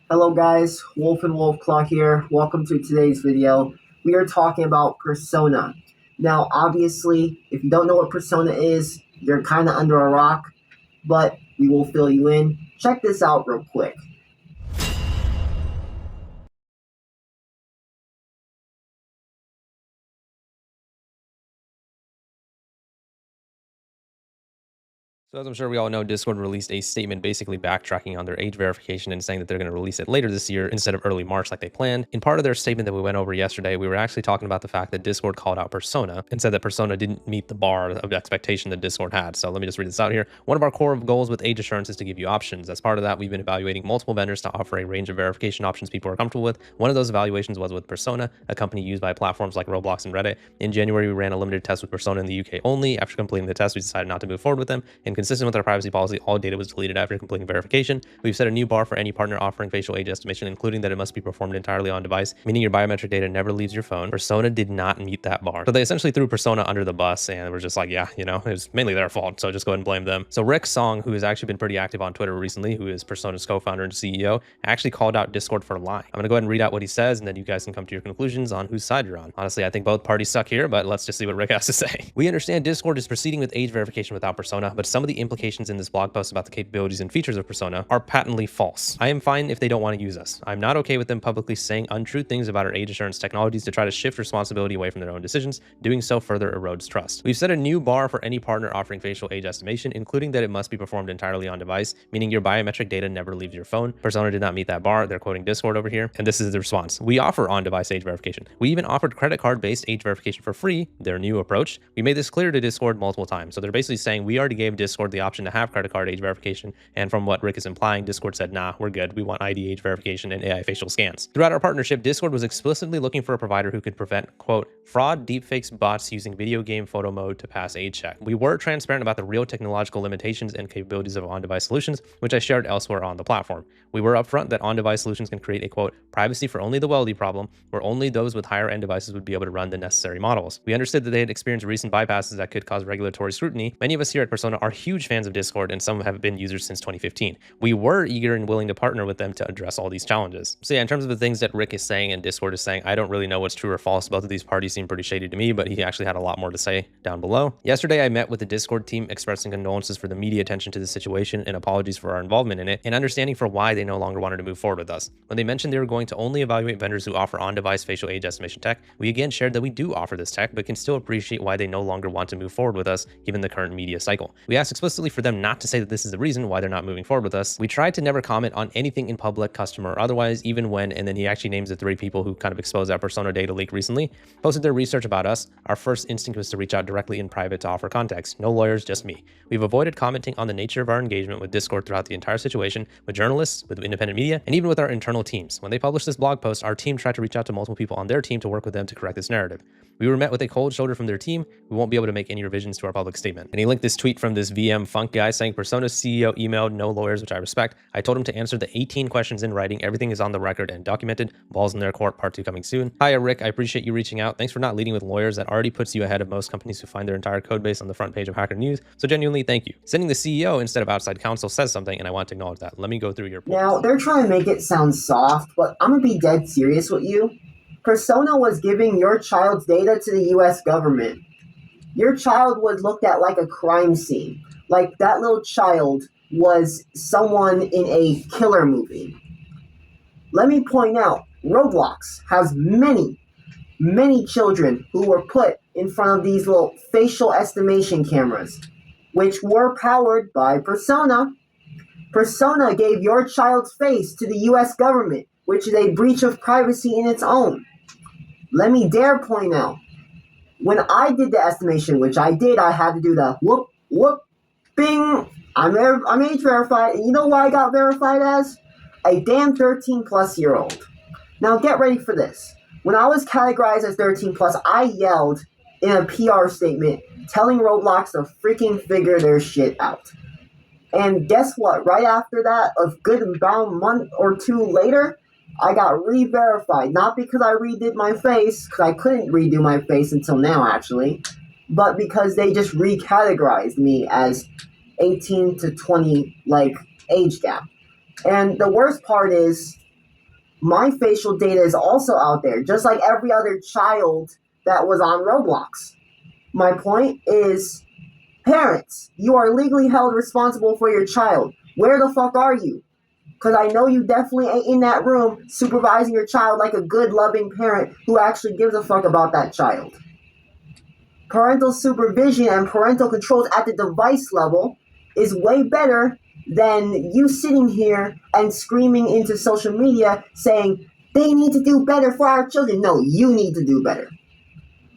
Hello guys, Wolf and Wolfclaw here. Welcome to today's video. We are talking about Persona. Now, obviously, if you don't know what Persona is, you're kind of under a rock, but we will fill you in. Check this out real quick. So as I'm sure we all know, Discord released a statement basically backtracking on their age verification and saying that they're going to release it later this year instead of early March like they planned. In part of their statement that we went over yesterday, we were actually talking about the fact that Discord called out Persona and said that Persona didn't meet the bar of expectation that Discord had. So let me just read this out here. One of our core goals with age assurance is to give you options. As part of that, we've been evaluating multiple vendors to offer a range of verification options people are comfortable with. One of those evaluations was with Persona, a company used by platforms like Roblox and Reddit. In January, we ran a limited test with Persona in the UK only. After completing the test, we decided not to move forward with them. And consistent with our privacy policy, all data was deleted after completing verification. We've set a new bar for any partner offering facial age estimation, including that it must be performed entirely on device, meaning your biometric data never leaves your phone. Persona did not meet that bar. So they essentially threw Persona under the bus and were just like, yeah, you know, it was mainly their fault. So just go ahead and blame them. So Rick Song, who has actually been pretty active on Twitter recently, who is Persona's co-founder and CEO, actually called out Discord for lying. I'm gonna go ahead and read out what he says, and then you guys can come to your conclusions on whose side you're on. Honestly, I think both parties suck here, but let's just see what Rick has to say. We understand Discord is proceeding with age verification without Persona, but some of the implications in this blog post about the capabilities and features of Persona are patently false. I am fine if they don't want to use us. I'm not okay with them publicly saying untrue things about our age assurance technologies to try to shift responsibility away from their own decisions. Doing so further erodes trust. We've set a new bar for any partner offering facial age estimation, including that it must be performed entirely on device, meaning your biometric data never leaves your phone. Persona did not meet that bar. They're quoting Discord over here, and this is the response. We offer on-device age verification. We even offered credit card-based age verification for free, their new approach. We made this clear to Discord multiple times. So they're basically saying we already gave Discord the option to have credit card age verification, and from what Rick is implying, Discord said, nah, we're good. We want ID age verification and AI facial scans. Throughout our partnership, Discord was explicitly looking for a provider who could prevent, quote, fraud, deepfakes, bots using video game photo mode to pass age check. We were transparent about the real technological limitations and capabilities of on-device solutions, which I shared elsewhere on the platform. We were upfront that on-device solutions can create a, quote, privacy for only the wealthy problem, where only those with higher end devices would be able to run the necessary models. We understood that they had experienced recent bypasses that could cause regulatory scrutiny. Many of us here at Persona are huge fans of Discord, and some have been users since 2015. We were eager and willing to partner with them to address all these challenges. So yeah, in terms of the things that Rick is saying and Discord is saying, I don't really know what's true or false. Both of these parties seem pretty shady to me, but he actually had a lot more to say down below. Yesterday, I met with the Discord team expressing condolences for the media attention to the situation and apologies for our involvement in it, and understanding for why they no longer wanted to move forward with us. When they mentioned they were going to only evaluate vendors who offer on-device facial age estimation tech, we again shared that we do offer this tech, but can still appreciate why they no longer want to move forward with us given the current media cycle. We asked explicitly for them not to say that this is the reason why they're not moving forward with us. We tried to never comment on anything in public, customer, or otherwise, even when, and then he actually names the 3 people who kind of exposed that Persona data leak recently, posted their research about us. Our first instinct was to reach out directly in private to offer context. No lawyers, just me. We've avoided commenting on the nature of our engagement with Discord throughout the entire situation, with journalists, with independent media, and even with our internal teams. When they published this blog post, our team tried to reach out to multiple people on their team to work with them to correct this narrative. We were met with a cold shoulder from their team. We won't be able to make any revisions to our public statement. And he linked this tweet from this VM Funk guy saying Persona's CEO emailed no lawyers, which I respect. I told him to answer the 18 questions in writing. Everything is on the record and documented. Balls in their court, part 2 coming soon. Hiya, Rick. I appreciate you reaching out. Thanks for not leading with lawyers. That already puts you ahead of most companies who find their entire code base on the front page of Hacker News. So genuinely, thank you. Sending the CEO instead of outside counsel says something, and I want to acknowledge that. Let me go through your points. Now, they're trying to make it sound soft, but I'm gonna be dead serious with you. Persona was giving your child's data to the US government. Your child was looked at like a crime scene. Like that little child was someone in a killer movie. Let me point out, Roblox has many children who were put in front of these little facial estimation cameras, which were powered by Persona. Persona gave your child's face to the US government, which is a breach of privacy in its own. Let me dare point out, when I did the estimation, which I did, I had to do the whoop, whoop, bing. I'm age verified, and you know what I got verified as? A damn 13-plus-year-old. Now get ready for this. When I was categorized as 13-plus, I yelled in a PR statement telling Roblox to freaking figure their shit out. And guess what? Right after that, a good about a month or 2 later, I got re-verified. Not because I redid my face, because I couldn't redo my face until now, actually, but because they just recategorized me as 18 to 20, like, age gap. And the worst part is, My facial data is also out there, just like every other child that was on Roblox. My point is, parents, you are legally held responsible for your child. Where the fuck are you? Because I know you definitely ain't in that room supervising your child like a good, loving parent who actually gives a fuck about that child. Parental supervision and parental controls at the device level is way better than you sitting here and screaming into social media saying, they need to do better for our children. No, you need to do better.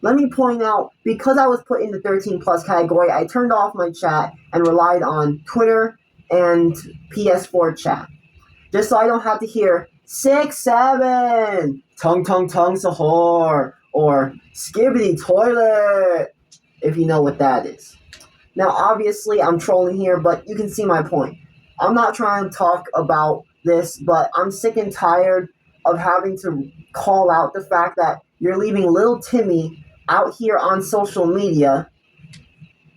Let me point out, because I was put in the 13 plus category, I turned off my chat and relied on Twitter and PS4 chat. Just so I don't have to hear 6-7, tongue sahur, or skibbity toilet, if you know what that is. Now, obviously, I'm trolling here, but you can see my point. I'm not trying to talk about this, but I'm sick and tired of having to call out the fact that you're leaving little Timmy out here on social media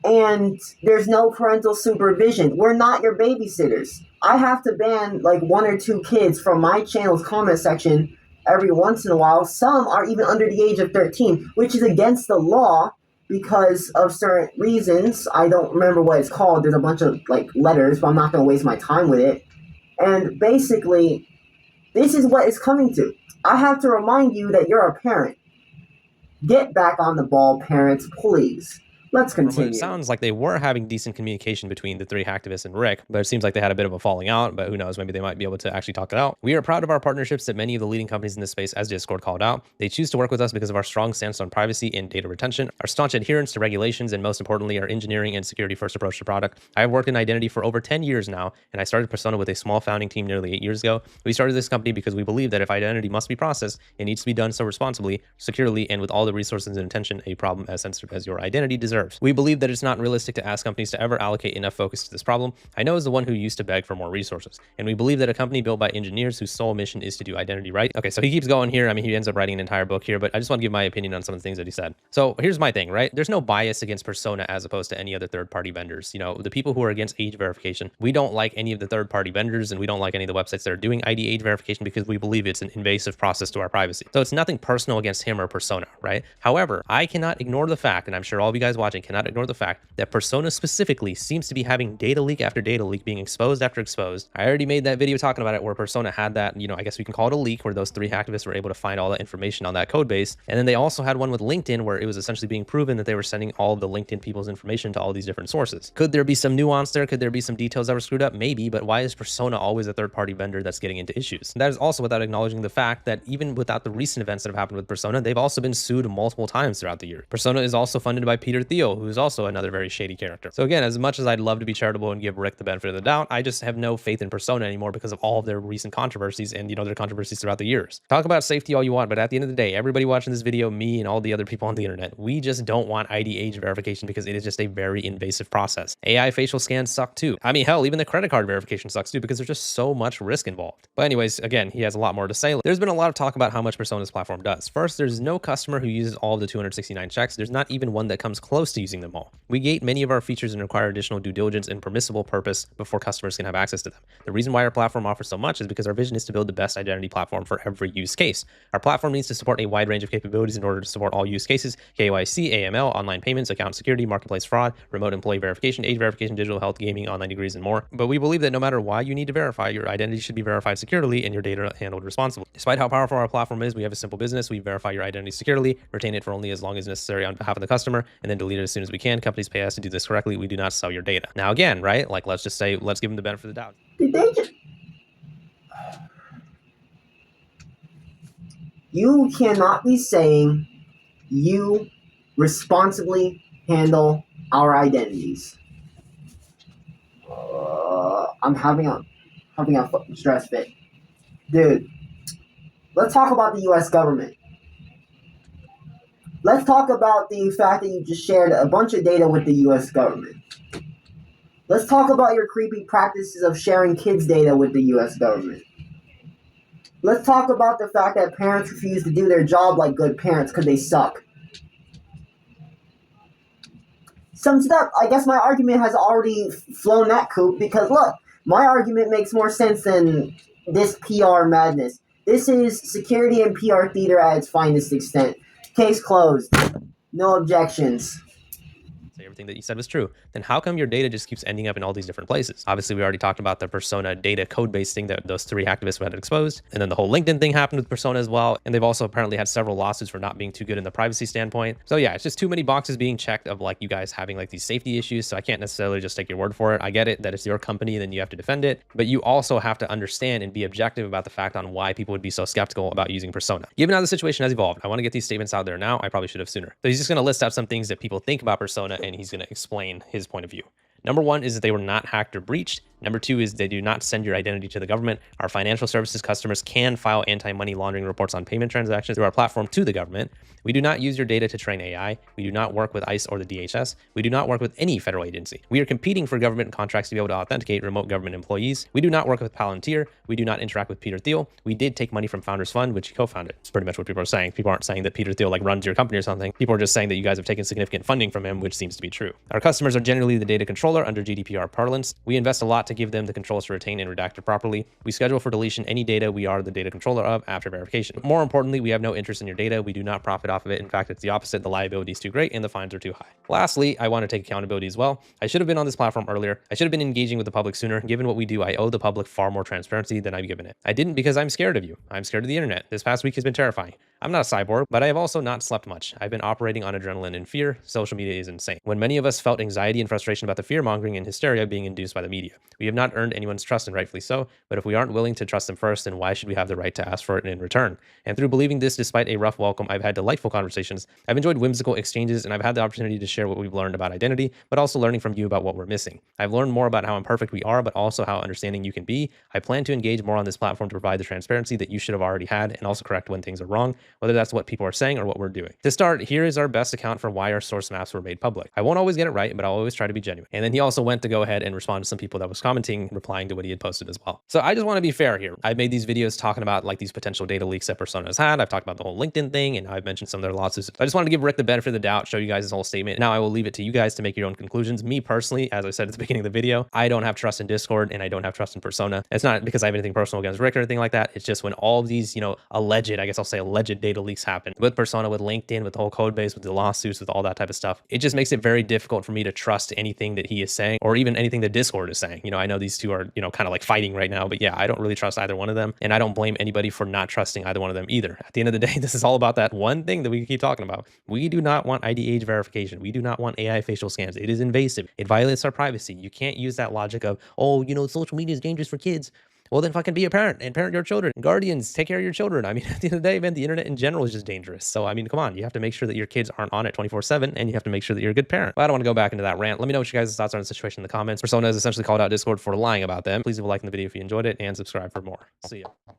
and there's no parental supervision. We're not your babysitters. I have to ban like 1 or 2 kids from my channel's comment section every once in a while. Some are even under the age of 13, which is against the law because of certain reasons. I don't remember what it's called. There's a bunch of like letters, but I'm not going to waste my time with it. And basically, this is what it's coming to. I have to remind you that you're a parent. Get back on the ball, parents, please. Let's continue. It sounds like they were having decent communication between the 3 hacktivists and Rick, but it seems like they had a bit of a falling out, but who knows, maybe they might be able to actually talk it out. We are proud of our partnerships that many of the leading companies in this space, as Discord called out. They choose to work with us because of our strong stance on privacy and data retention, our staunch adherence to regulations, and most importantly, our engineering and security first approach to product. I have worked in identity for over 10 years now, and I started Persona with a small founding team nearly 8 years ago. We started this company because we believe that if identity must be processed, it needs to be done so responsibly, securely, and with all the resources and attention a problem as sensitive as your identity deserves. We believe that it's not realistic to ask companies to ever allocate enough focus to this problem. I know as the one who used to beg for more resources, and we believe that a company built by engineers whose sole mission is to do identity right. Okay, so he keeps going here. I mean, he ends up writing an entire book here, but I just want to give my opinion on some of the things that he said. So here's my thing, right? There's no bias against Persona as opposed to any other third-party vendors. You know, the people who are against age verification, we don't like any of the third-party vendors, and we don't like any of the websites that are doing ID age verification because we believe it's an invasive process to our privacy. So it's nothing personal against him or Persona, right? However, I cannot ignore the fact, and I'm sure all of you guys watching cannot ignore the fact that Persona specifically seems to be having data leak after data leak, being exposed after exposed. I already made that video talking about it where Persona had that, you know, I guess we can call it a leak, where those 3 hacktivists were able to find all that information on that code base. And then they also had one with LinkedIn where it was essentially being proven that they were sending all of the LinkedIn people's information to all these different sources. Could there be some nuance there? Could there be some details that were screwed up? Maybe, but why is Persona always a third-party vendor that's getting into issues? And that is also without acknowledging the fact that even without the recent events that have happened with Persona, they've also been sued multiple times throughout the year. Persona is also funded by Peter Thiel, who is also another very shady character. So again, as much as I'd love to be charitable and give Rick the benefit of the doubt, I just have no faith in Persona anymore because of all of their recent controversies and, you know, their controversies throughout the years. Talk about safety all you want, but at the end of the day, everybody watching this video, me and all the other people on the internet, we just don't want ID age verification because it is just a very invasive process. AI facial scans suck too. I mean, hell, even the credit card verification sucks too because there's just so much risk involved. But anyways, again, he has a lot more to say. There's been a lot of talk about how much Persona's platform does. First, there's no customer who uses all of the 269 checks. There's not even one that comes close to using them all. We gate many of our features and require additional due diligence and permissible purpose before customers can have access to them. The reason why our platform offers so much is because our vision is to build the best identity platform for every use case. Our platform needs to support a wide range of capabilities in order to support all use cases: KYC, AML, online payments, account security, marketplace fraud, remote employee verification, age verification, digital health, gaming, online degrees, and more. But we believe that no matter why you need to verify, your identity should be verified securely and your data handled responsibly. Despite how powerful our platform is, we have a simple business. We verify your identity securely, retain it for only as long as necessary on behalf of the customer, and then delete it as soon as we can. Companies pay us to do this correctly. We do not sell your data. Now again, right? Like, let's just say, let's give them the benefit of the doubt. Did they just... You cannot be saying you responsibly handle our identities. I'm having a fucking stress fit. Dude, let's talk about the US government. Let's talk about the fact that you just shared a bunch of data with the US government. Let's talk about your creepy practices of sharing kids' data with the US government. Let's talk about the fact that parents refuse to do their job like good parents because they suck. Sums it up. I guess my argument has already flown that coop because look, my argument makes more sense than this PR madness. This is security and PR theater at its finest extent. Case closed. No objections. Say everything that you said was true, then how come your data just keeps ending up in all these different places? Obviously, we already talked about the Persona data code-based thing that those 3 activists had exposed, and then the whole LinkedIn thing happened with Persona as well, and they've also apparently had several lawsuits for not being too good in the privacy standpoint. So yeah, it's just too many boxes being checked of like you guys having like these safety issues, so I can't necessarily just take your word for it. I get it that it's your company, then you have to defend it, but you also have to understand and be objective about the fact on why people would be so skeptical about using Persona. Given how the situation has evolved, I want to get these statements out there now. I probably should have sooner. So he's just going to list out some things that people think about Persona, and he's going to explain his point of view. Number 1 is that they were not hacked or breached. Number 2 is they do not send your identity to the government. Our financial services customers can file anti-money laundering reports on payment transactions through our platform to the government. We do not use your data to train AI. We do not work with ICE or the DHS. We do not work with any federal agency. We are competing for government contracts to be able to authenticate remote government employees. We do not work with Palantir. We do not interact with Peter Thiel. We did take money from Founders Fund, which he co-founded. It's pretty much what people are saying. People aren't saying that Peter Thiel like runs your company or something. People are just saying that you guys have taken significant funding from him, which seems to be true. Our customers are generally the data controller under GDPR parlance. We invest a lot to give them the controls to retain and redact it properly. We schedule for deletion any data we are the data controller of after verification. More importantly, we have no interest in your data. We do not profit off of it. In fact, it's the opposite. The liability is too great and the fines are too high. Lastly, I want to take accountability as well. I should have been on this platform earlier. I should have been engaging with the public sooner. Given what we do, I owe the public far more transparency than I've given it. I didn't because I'm scared of you. I'm scared of the internet. This past week has been terrifying. I'm not a cyborg, but I have also not slept much. I've been operating on adrenaline and fear. Social media is insane. When many of us felt anxiety and frustration about the fear-mongering and hysteria being induced by the media. We have not earned anyone's trust, and rightfully so, but if we aren't willing to trust them first, then why should we have the right to ask for it in return? And through believing this, despite a rough welcome, I've had delightful conversations. I've enjoyed whimsical exchanges, and I've had the opportunity to share what we've learned about identity, but also learning from you about what we're missing. I've learned more about how imperfect we are, but also how understanding you can be. I plan to engage more on this platform to provide the transparency that you should have already had, and also correct when things are wrong, whether that's what people are saying or what we're doing. To start, here is our best account for why our source maps were made public. I won't always get it right, but I'll always try to be genuine. And then he also went to go ahead and respond to some people that was commenting, replying to what he had posted as well. So I just want to be fair here. I've made these videos talking about like these potential data leaks that Persona has had. I've talked about the whole LinkedIn thing, and I've mentioned some of their lawsuits. I just wanted to give Rick the benefit of the doubt, show you guys his whole statement. Now I will leave it to you guys to make your own conclusions. Me personally, as I said at the beginning of the video, I don't have trust in Discord and I don't have trust in Persona. It's not because I have anything personal against Rick or anything like that. It's just when all of these, alleged, I guess I'll say alleged data leaks happen with Persona, with LinkedIn, with the whole code base, with the lawsuits, with all that type of stuff, it just makes it very difficult for me to trust anything that he is saying or even anything that Discord is saying. I know these two are, kind of like fighting right now, but yeah, I don't really trust either one of them. And I don't blame anybody for not trusting either one of them either. At the end of the day, this is all about that one thing that we keep talking about. We do not want ID age verification. We do not want AI facial scans. It is invasive. It violates our privacy. You can't use that logic of, social media is dangerous for kids. Well, then fucking be a parent and parent your children. Guardians, take care of your children. I mean, at the end of the day, man, the internet in general is just dangerous. So, I mean, come on. You have to make sure that your kids aren't on it 24/7, and you have to make sure that you're a good parent. But I don't want to go back into that rant. Let me know what you guys' thoughts are on the situation in the comments. Persona has essentially called out Discord for lying about them. Please leave a like in the video if you enjoyed it, and subscribe for more. See ya.